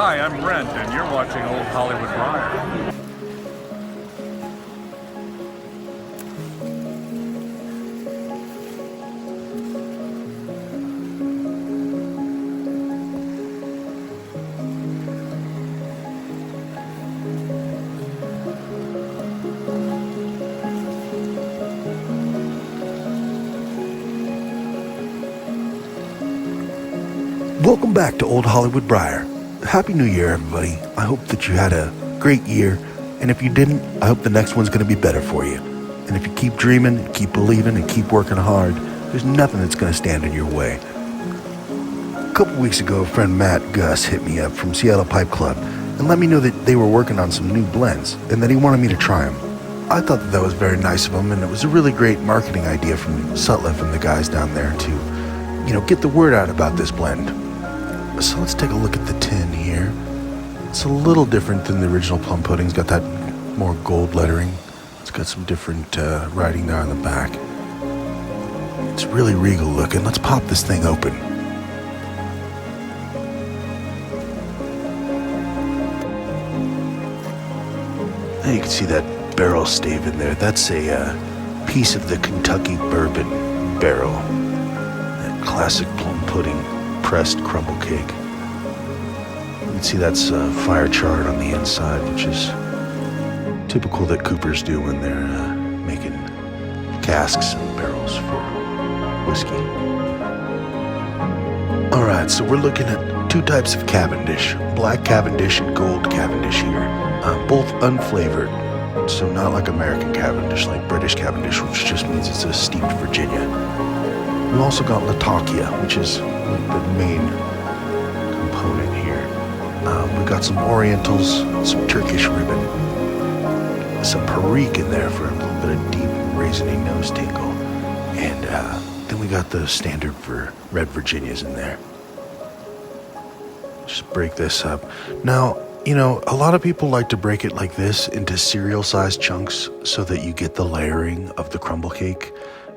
Hi, I'm Brent, and you're watching Old Hollywood Briar. Welcome back to Old Hollywood Briar. Happy New Year, everybody. I hope that you had a great year, and if you didn't, I hope the next one's going to be better for you. And if you keep dreaming, keep believing, and keep working hard, there's nothing that's going to stand in your way. A couple weeks ago, a friend Matt Gus hit me up from Seattle Pipe Club and let me know that they were working on some new blends and that he wanted me to try them. I thought that was very nice of him, and it was a really great marketing idea from Sutliff and the guys down there to, get the word out about this blend. So let's take a look at the tin here. It's a little different than the original Plum Pudding. It's got that more gold lettering. It's got some different writing there on the back. It's really regal looking. Let's pop this thing open. Now you can see that barrel stave in there. That's a piece of the Kentucky Bourbon barrel. That classic Plum Pudding pressed crumble cake. You can see that's fire charred on the inside, which is typical that coopers do when they're making casks and barrels for whiskey. Alright, so we're looking at two types of Cavendish, black Cavendish and gold Cavendish here, both unflavored, so not like American Cavendish, like British Cavendish, which just means it's a steeped Virginia. We've also got Latakia, which is the main component here. We've got some Orientals, some Turkish ribbon, some Perique in there for a little bit of deep raisiny nose tingle, and then we got the standard for red Virginias in there. Just break this up. Now, a lot of people like to break it like this into cereal-sized chunks so that you get the layering of the crumble cake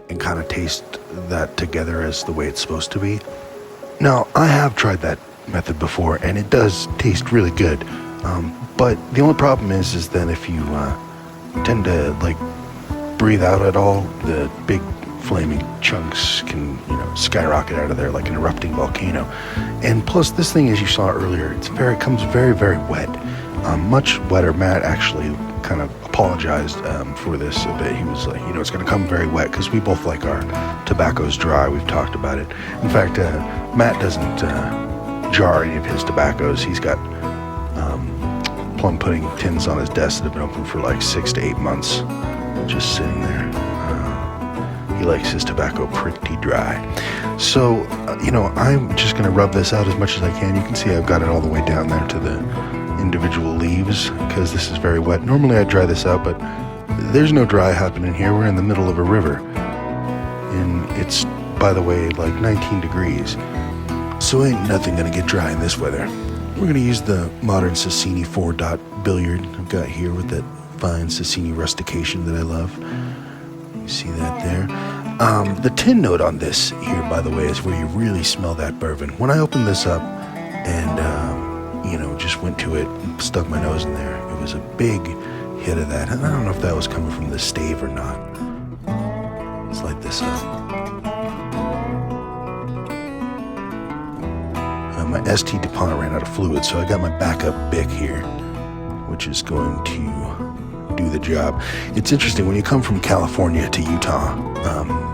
and kind of taste that together as the way it's supposed to be. Now, I have tried that method before, and it does taste really good. But the only problem is that if you tend to breathe out at all, the big flaming chunks can skyrocket out of there like an erupting volcano. And plus, this thing, as you saw earlier, it comes very, very wet. Much wetter. Matt actually kind of apologized for this a bit. He was like, it's going to come very wet because we both like our tobaccos dry. We've talked about it. In fact, Matt doesn't jar any of his tobaccos. He's got Plum Pudding tins on his desk that have been open for like 6 to 8 months, just sitting there. He likes his tobacco pretty dry. So, I'm just going to rub this out as much as I can. You can see I've got it all the way down there to the individual leaves because this is very wet. Normally I dry this out, but there's no dry happening here. We're in the middle of a river, and it's, by the way, like 19 degrees, so ain't nothing gonna get dry in this weather. We're gonna use the modern Sassini 4-dot billiard I've got here with that fine Sassini rustication that I love. You see that there. The tin note on this here, by the way, is where you really smell that bourbon. When I opened this up and just went to it and stuck my nose in there, it was a big hit of that. And I don't know if that was coming from the stave or not. Let's light this up. My ST DuPont ran out of fluid, so I got my backup Bic here, which is going to do the job. It's interesting, when you come from California to Utah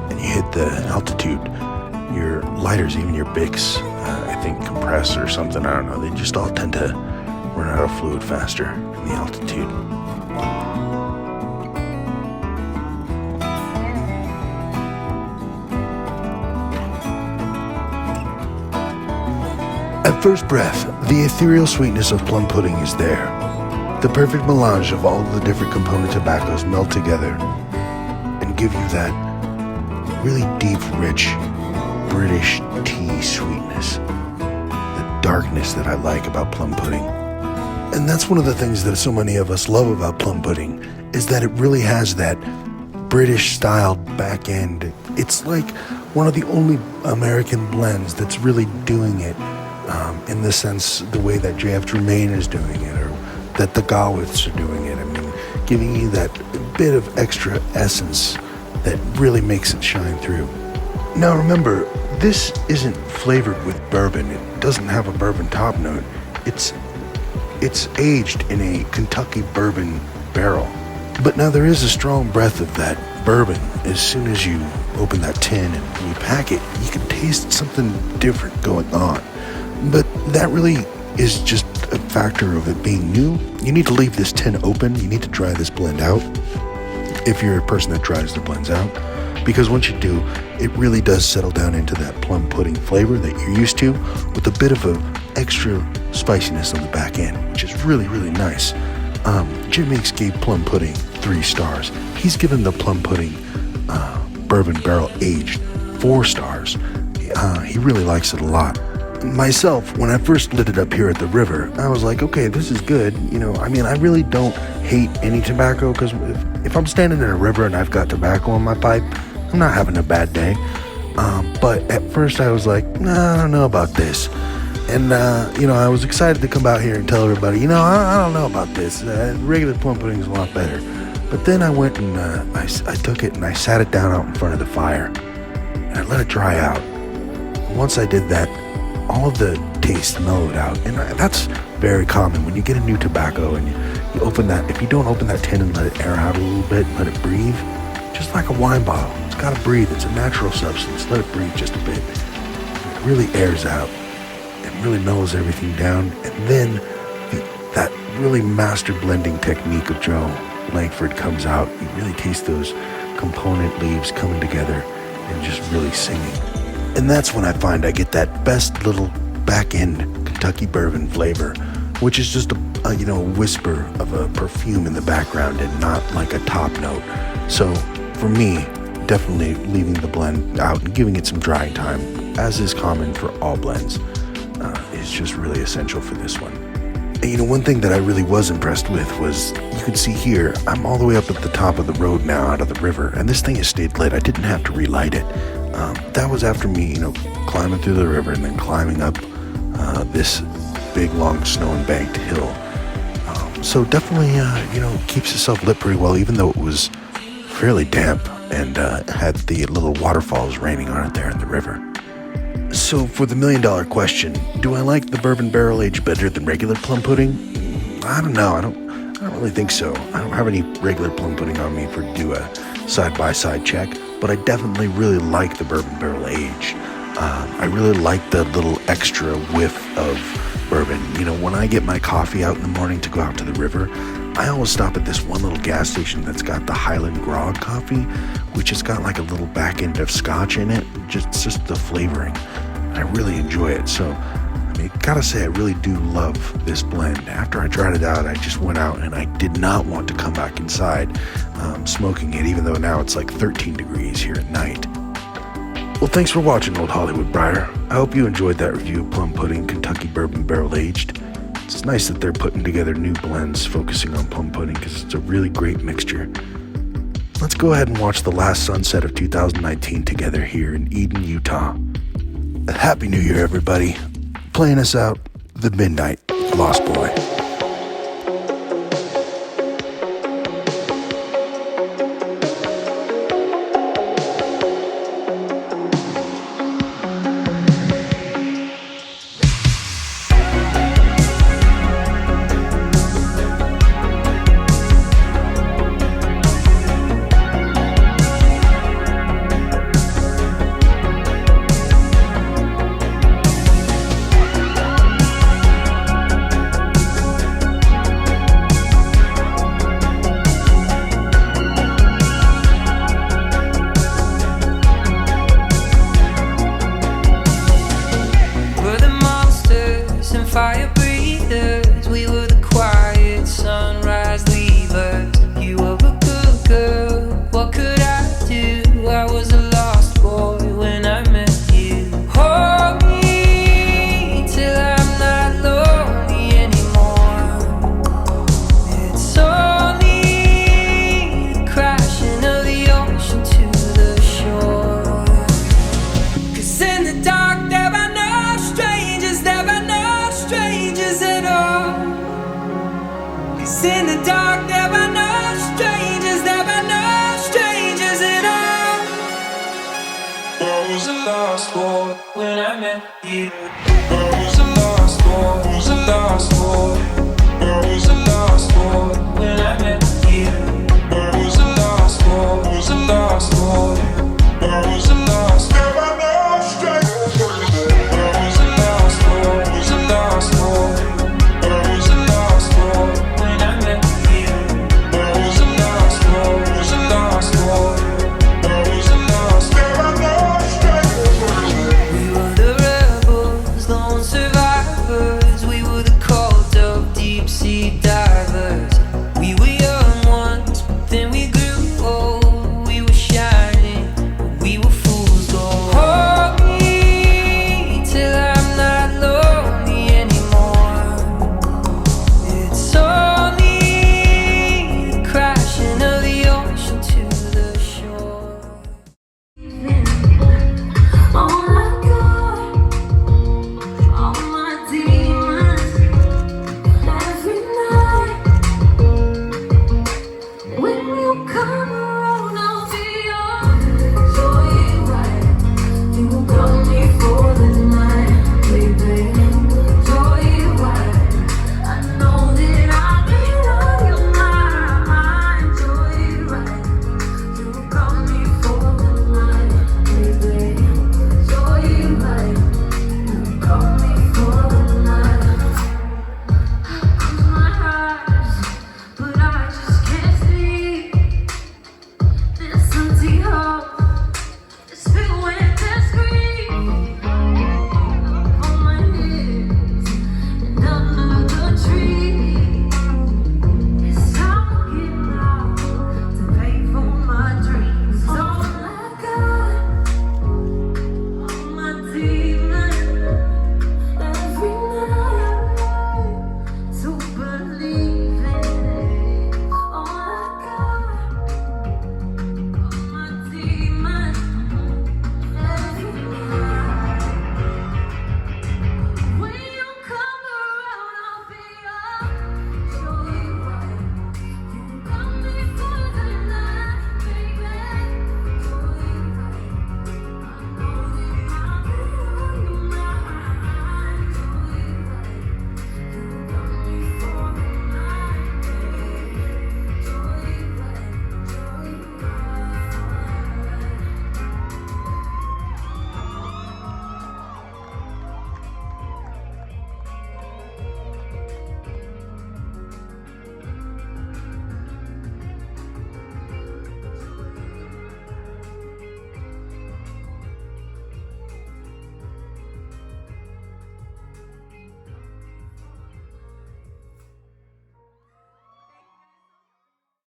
and you hit the altitude, your lighters, even your Bics, I think compress or something, I don't know, they just all tend to run out of fluid faster in the altitude. At first breath, the ethereal sweetness of Plum Pudding is there. The perfect melange of all the different component tobaccos melt together and give you that really deep, rich British tea sweetness. The darkness that I like about Plum Pudding. And that's one of the things that so many of us love about Plum Pudding, is that it really has that British-styled back end. It's like one of the only American blends that's really doing it in the sense the way that J.F. Tremaine is doing it, or that the Gawiths are doing it. I mean, giving you that bit of extra essence that really makes it shine through. Now remember, this isn't flavored with bourbon. It doesn't have a bourbon top note. It's aged in a Kentucky bourbon barrel. But now there is a strong breath of that bourbon. As soon as you open that tin and you pack it, you can taste something different going on. But that really is just a factor of it being new. You need to leave this tin open. You need to dry this blend out, if you're a person that dries the blends out. Because once you do, it really does settle down into that plum pudding flavor that you're used to, with a bit of an extra spiciness on the back end, which is really, really nice. Jim Meeks gave Plum Pudding 3 stars. He's given the Plum Pudding Bourbon Barrel Aged 4 stars. He really likes it a lot. Myself, when I first lit it up here at the river, I was like, okay, this is good. I really don't hate any tobacco, because if I'm standing in a river and I've got tobacco in my pipe, I'm not having a bad day. But at first I was like, nah, I don't know about this. And, I was excited to come out here and tell everybody, I don't know about this. Regular plum pudding is a lot better. But then I went and I took it and I sat it down out in front of the fire. And I let it dry out. And once I did that, all of the taste mellowed out. And that's very common. When you get a new tobacco and you open that, if you don't open that tin and let it air out a little bit, let it breathe, just like a wine bottle. It's got to breathe. It's a natural substance. Let it breathe just a bit. It really airs out. Really mellows everything down, and then that really master blending technique of Joe Langford comes out. You really taste those component leaves coming together and just really singing. And that's when I find I get that best little back end Kentucky bourbon flavor, which is just a whisper of a perfume in the background and not like a top note. So for me, definitely leaving the blend out and giving it some drying time, as is common for all blends, is just really essential for this one. And one thing that I really was impressed with was, you can see here, I'm all the way up at the top of the road now, out of the river, and this thing has stayed lit. I didn't have to relight it. That was after me, climbing through the river and then climbing up this big, long, snow-embanked hill. So definitely, keeps itself lit pretty well, even though it was fairly damp and had the little waterfalls raining on it there in the river. So for the $1 million question, do I like the bourbon barrel aged better than regular plum pudding? I don't know. I don't really think so. I don't have any regular plum pudding on me for do a side-by-side check, but I definitely really like the bourbon barrel aged. I really like the little extra whiff of bourbon. When I get my coffee out in the morning to go out to the river, I always stop at this one little gas station that's got the Highland Grog coffee, which has got like a little back end of scotch in it, just the flavoring. I really enjoy it. So, gotta say, I really do love this blend. After I tried it out, I just went out and I did not want to come back inside smoking it, even though now it's like 13 degrees here at night. Well, thanks for watching, Old Hollywood Briar. I hope you enjoyed that review of Plum Pudding Kentucky Bourbon Barrel Aged. It's nice that they're putting together new blends focusing on plum pudding, because it's a really great mixture. Let's go ahead and watch the last sunset of 2019 together here in Eden, Utah. Happy New Year, everybody. Playing us out, The Midnight Lost Boy. in the dark, there were no strangers, there were no strangers at all. What was the last war when I met you?